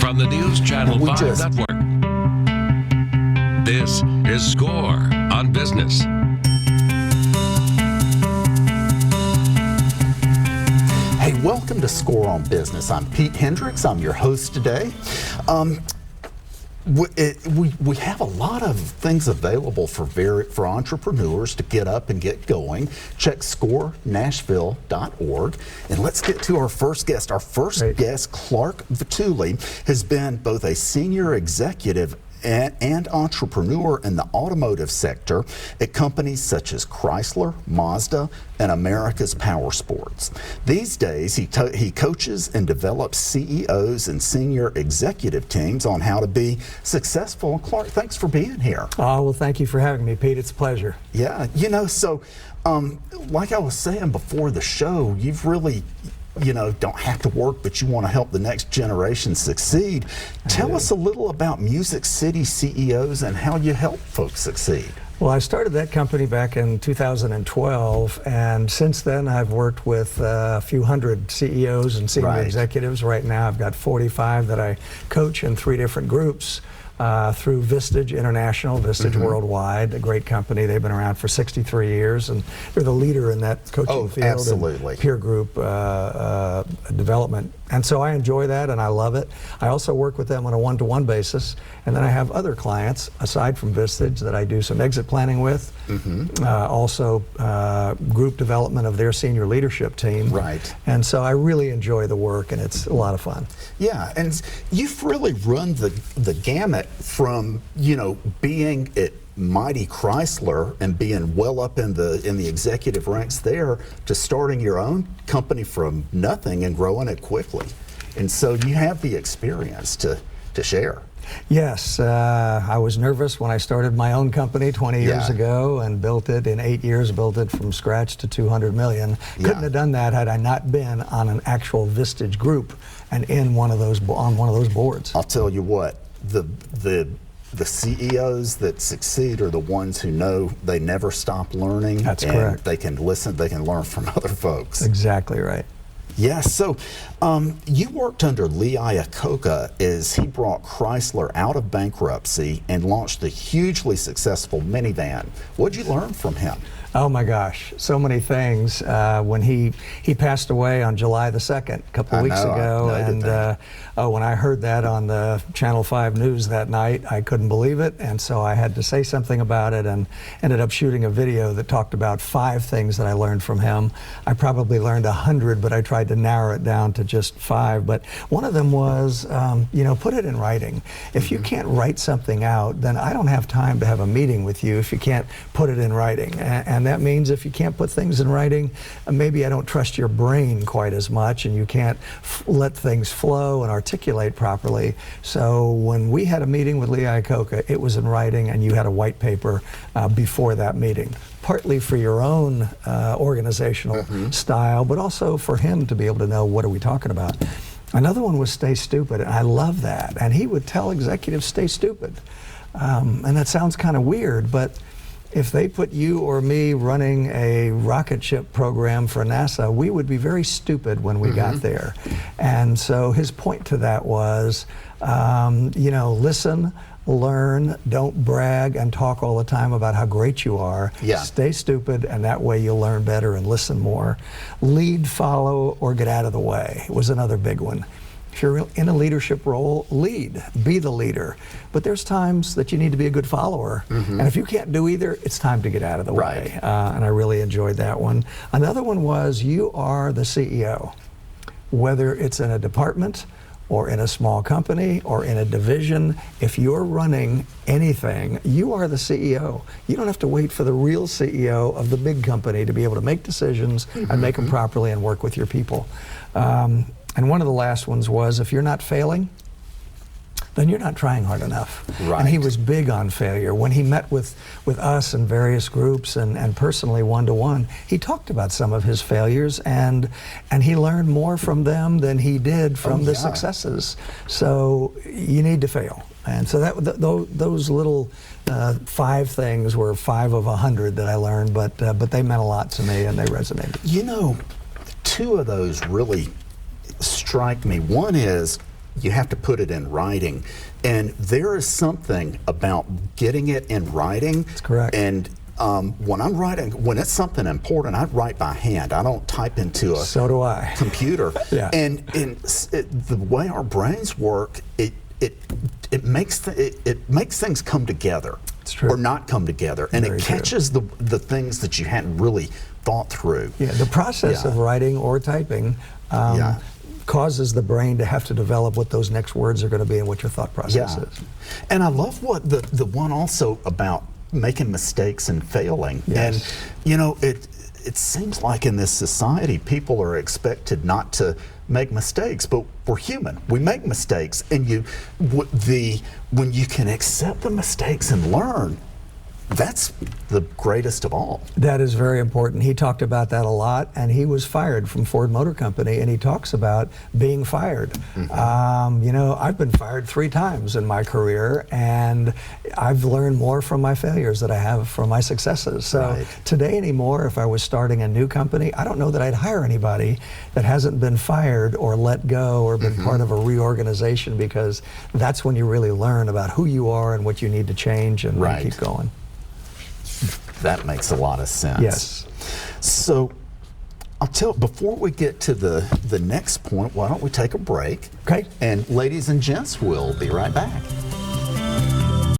from the News Channel 5 Network. This is Score on Business. Hey, welcome to Score on Business. I'm Pete Hendricks. I'm your host today. We have a lot of things available for entrepreneurs to get up and get going. Check scorenashville.org. And let's get to our first guest. Our first guest, Clark Vitulli, has been both a senior executive and entrepreneur in the automotive sector at companies such as Chrysler, Mazda, and America's Power Sports. These days, he coaches and develops CEOs and senior executive teams on how to be successful. Clark, thanks for being here. Oh, well, thank you for having me, Pete. It's a pleasure. Yeah, like I was saying before the show, you've really don't have to work, but you want to help the next generation succeed. Tell us a little about Music City CEOs and how you help folks succeed. Well, I started that company back in 2012, and since then I've worked with a few hundred CEOs and senior executives. Right now I've got 45 that I coach in 3 different groups. Through Vistage International, Vistage Worldwide, a great company. They've been around for 63 years, and they're the leader in that coaching field. Absolutely. And peer group development. And so I enjoy that, and I love it. I also work with them on a one-to-one basis, and then I have other clients, aside from Vistage, that I do some exit planning with. Also group development of their senior leadership team. Right. And so I really enjoy the work, and it's a lot of fun. Yeah, and you've really run the gamut from being at mighty Chrysler and being well up in the executive ranks there to starting your own company from nothing and growing it quickly. And so you have the experience to share. Yes, I was nervous when I started my own company 20 years ago and built it in 8 years, built it from scratch to 200 million. Couldn't have done that had I not been on an actual Vistage group and on one of those boards. I'll tell you what, the CEOs that succeed are the ones who know they never stop learning. That's and correct. They can listen, they can learn from other folks. Exactly right. Yes, so you worked under Lee Iacocca as he brought Chrysler out of bankruptcy and launched the hugely successful minivan. What'd you learn from him? Oh my gosh, so many things. When he passed away on July the 2nd, a couple weeks ago, and when I heard that on the Channel 5 news that night, I couldn't believe it, and so I had to say something about it and ended up shooting a video that talked about 5 things that I learned from him. I probably learned 100, but I tried to narrow it down to just 5. But one of them was, put it in writing. If you can't write something out, then I don't have time to have a meeting with you if you can't put it in writing. And that means if you can't put things in writing, maybe I don't trust your brain quite as much, and you can't let things flow and articulate properly. So when we had a meeting with Lee Iacocca, it was in writing, and you had a white paper before that meeting. Partly for your own organizational style, but also for him to be able to know what are we talking about. Another one was stay stupid, and I love that. And he would tell executives, stay stupid. And that sounds kind of weird, but if they put you or me running a rocket ship program for NASA, we would be very stupid when we got there. And so his point to that was, listen, learn, don't brag and talk all the time about how great you are. Stay stupid, and that way you'll learn better and listen more. Lead, follow, or get out of the way was another big one. If you're in a leadership role, lead, be the leader. But there's times that you need to be a good follower. And if you can't do either, it's time to get out of the way. And I really enjoyed that one. Another one was, you are the CEO. Whether it's in a department or in a small company or in a division, if you're running anything, you are the CEO. You don't have to wait for the real CEO of the big company to be able to make decisions and make them properly and work with your people. And one of the last ones was, if you're not failing, then you're not trying hard enough. And he was big on failure. When he met with us in various groups and personally one-to-one, he talked about some of his failures, and he learned more from them than he did from the successes. So you need to fail. And so those little 5 things were 5 of 100 that I learned, but they meant a lot to me and they resonated. 2 of those really strike me. One is, you have to put it in writing. And there is something about getting it in writing. That's correct. And when I'm writing, when it's something important, I write by hand. I don't type into a So do I. computer. Yeah. And the way our brains work, it makes things come together. It's true. Or not come together, and Very it catches the things that you hadn't really thought through. Yeah, the process Yeah. of writing or typing Yeah. causes the brain to have to develop what those next words are going to be and what your thought process Yeah. is. And I love what the one also about making mistakes and failing. Yes. And you know, it seems like in this society people are expected not to make mistakes, but we're human. We make mistakes, and when you can accept the mistakes and learn, that's the greatest of all. That is very important. He talked about that a lot, and he was fired from Ford Motor Company, and he talks about being fired. You know, I've been fired 3 times in my career, and I've learned more from my failures than I have from my successes. So Right. today anymore, if I was starting a new company, I don't know that I'd hire anybody that hasn't been fired or let go or been part of a reorganization, because that's when you really learn about who you are and what you need to change and Right. keep going. That makes a lot of sense. Yes. So before we get to the next point, why don't we take a break? Okay. And ladies and gents, we'll be right back.